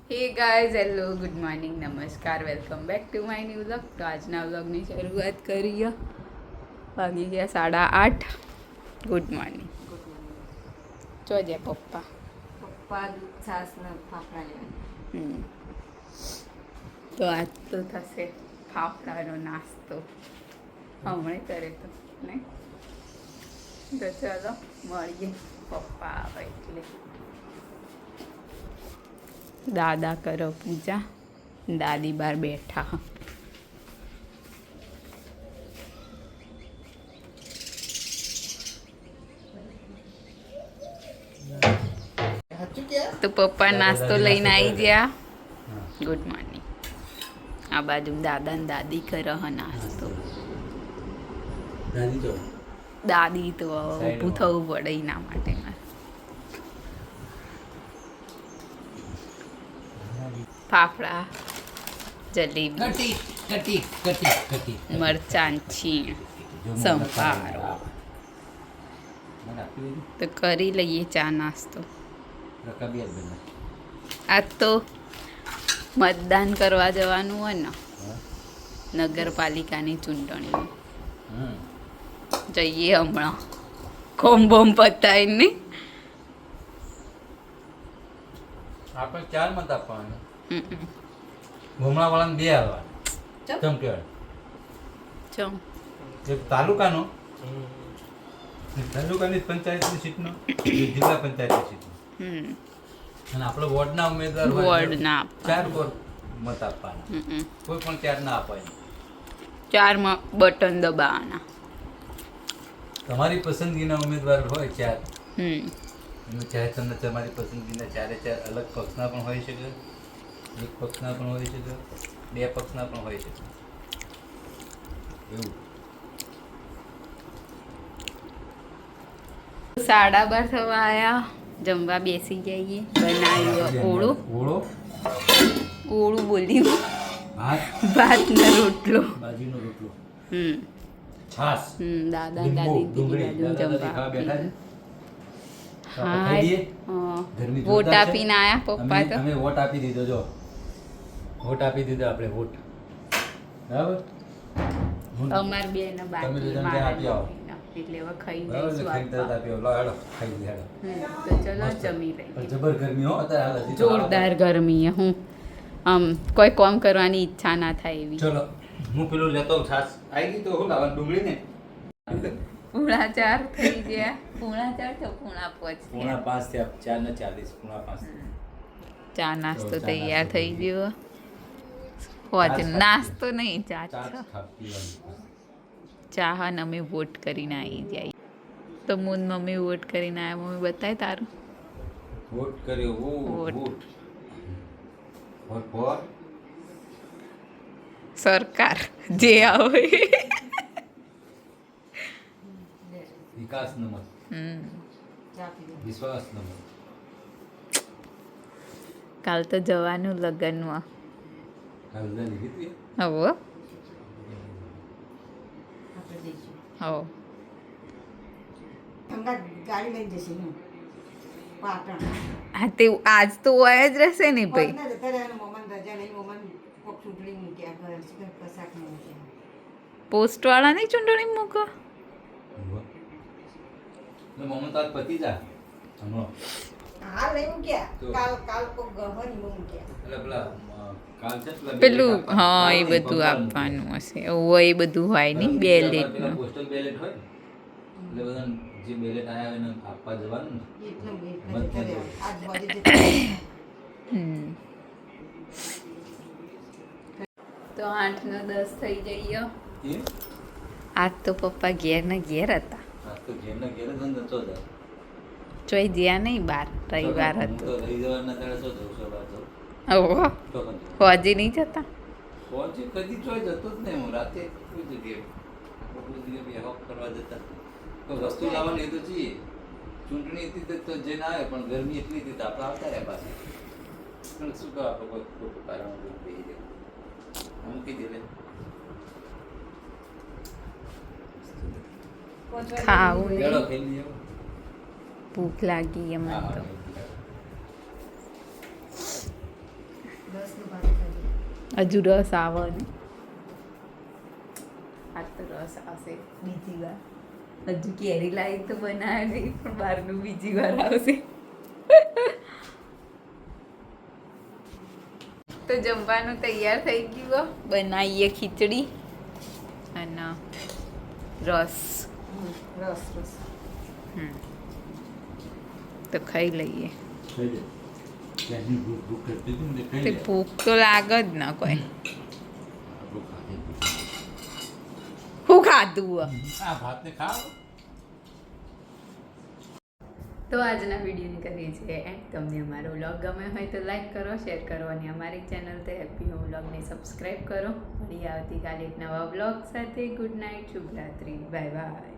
હે guys hello good morning નમસ્કાર welcome back to my new vlog. તો આજના વ્લોગની શરૂઆત કરીએ. વાગી ગયા 8:30. Good morning. જોજે પપ્પા દૂધ છાસ ને ફાફડા લેવાના. તો આજ તો થશે ફાફડાનો નાસ્તો હમણાં કરે તો નહીં. તો ચાલો મળીએ પપ્પા આવે એટલે. દાદા કરો પૂજા, દાદી બહાર બેઠા. તો પપ્પા નાસ્તો લઈને આવી ગયા. Good morning. આ બાજુ દાદા ને દાદી કરો નાસ્તો. દાદી તો ઊભું થવું પડે એના માટે. ફાફડા, જલેબી, મરચાં છીણ, સંભારો. તો કરી લઈએ ચા નાસ્તો. આજ તો મતદાન કરવા જવાનું હોય ને નગરપાલિકાની ચૂંટણીમાં. જઈએ હમણાં કોમ બોમ પતાવીને. આપણે 4 મત આપવાના. ભૂમણા વાળાને 2 આવવા. ચમ કેવાય? ચમ એક તાલુકાની પંચાયતની સીટનો, જિલ્લા પંચાયતની સીટનો. અને આપણે વોર્ડના ઉમેદવાર વોર્ડના 4 મત આપવાના. કોઈ પણ 4 ના અપાય. 4 બટન દબાવવાના. તમારી પસંદગીના ઉમેદવાર હોય 4. એમાં ચાહે તમને તમારી પસંદગીના 4 અલગ પક્ષના પણ હોઈ શકે, એક પક્ષના પણ હોઈ શકે, 2 પક્ષના પણ હોઈ શકે. એવું 12:30 થવા આવ્યા. જમવા બેસી જઈએ. બનાવ્યું ઓળું બોલ્યું. ભાત ને રોટલો, બાજરીનો રોટલો, છાસ. દાદા દાદી જમવા. વોટ આપીને આયા પપ્પા તો. અમે વોટ આપી દીધો. જો વોટ આપી દીધો આપણે. વોટ બરાબર. અમાર બે ને બાકી એટલે હવે ખાઈ જઈશું. તો ચલો જમી લઈએ. જબર ગરમી હો અત્યારે. જોરદાર ગરમી. હું કોઈ કામ કરવાની ઈચ્છા ના થાય એવી. ચલો હું પેલું લેતો છાસ આવી ગઈ. તો હું લાવવાનું ડુંગળી ને. 4:30 થઈ ગયા. 4:30 તો 5:30 5:30 થયા. 4:40 ચા નાસ્તો તૈયાર થઈ ગયો. હોજ નાસ્તો નહીં, ચા ચા હા. અમે વોટ કરીને આવી જાય. તો મુન મમ્મી વોટ કરીને આવ્યા. મમ્મી બતાય તારું વોટ કર્યો. વોટ ફોર સરકાર જે આવે વિકાસ નંબર, વિશ્વાસ નંબર. કાલ તો જવાનું લગ્નમાં. હવો હો ગાડી લઈ જશે પાટણ. હા તે આજ તો હોય જ રહેશે ને ભાઈ. પોસ્ટ વાળા નહીં ચૂંટણી મૂકો. મમતા પતિ જા હમણો હાલ લઈ મૂક્યા. કાલ કો ગહન મૂક્યા. એટલે પેલા કાલ છે પેલું હા એ બધું આપવાનું હશે. હોય એ બધું હોય નહીં. બેલેટ પોસ્ટલ બેલેટ હોય એટલે બધા જે બેલેટ આયા હોય એને આપવા જવાનું ને. તો 8:10 થઈ જઈએ. આજ તો પપ્પા ઘેર ને ઘેર હતા. તો ઘેર ને ઘેર જ નતો જ. ચોઈ જ્યાં નહીં બહાર. રવિવાર તો હતો. રહી જવાના ત્યારે શું જવું છો બાજુ. ઓહો તો હોજી નહીં જતા. પહોંચે કદી ચોય જતો જ નહીં. હું રાતે કોઈ જગ્યાએ બેહો કરવા જતા. તો વસ્તુ લાવવાની તો છીએ. ચૂંટણી હતી તો જે ના આવે પણ ગરમી એટલી હતી તો આપણે આવતા રહ્યા પાછા. પણ શું કહો આપણે કોઈ ખોટું કારણ બેસી જાય મૂકી દે. ખાવું ગળો નહીં. ખાઈ લઈએ. ભૂખ લાગી એમ તો. હજુ રસ આવે ને આજ તો રસ આવશે બીજી વાર. હજુ કેરી લાવી તો બનાવે નહીં પણ બહારનું બીજી વાર આવશે. તો જમવાનું તૈયાર થઈ ગયું. બનાવીએ ખીચડી અને રસ. રસ રસ તો ખાઈ લઈએ. ખાઈ લે. ત્યાંની ભૂખ ભૂખ કરતી હતી ને તે ખાઈ તે લે. ભૂખ તો લાગે જ ના કોઈ. ભૂખ ખાધી ભૂખ. શું ખાધું હે? આ ભાતને ખાવ. તો આજના વિડીયોની કરીએ છીએ એન્ડ. તમને અમારો વ્લોગ ગમે હોય તો લાઈક કરો, શેર કરો અને અમારી ચેનલ તો હેપી હોમ વ્લોગને સબસ્ક્રાઈબ કરો. ફરી આવતીકાલે એક નવા વ્લોગ સાથે. ગુડ નાઇટ, શુભરાત્રી, બાય બાય.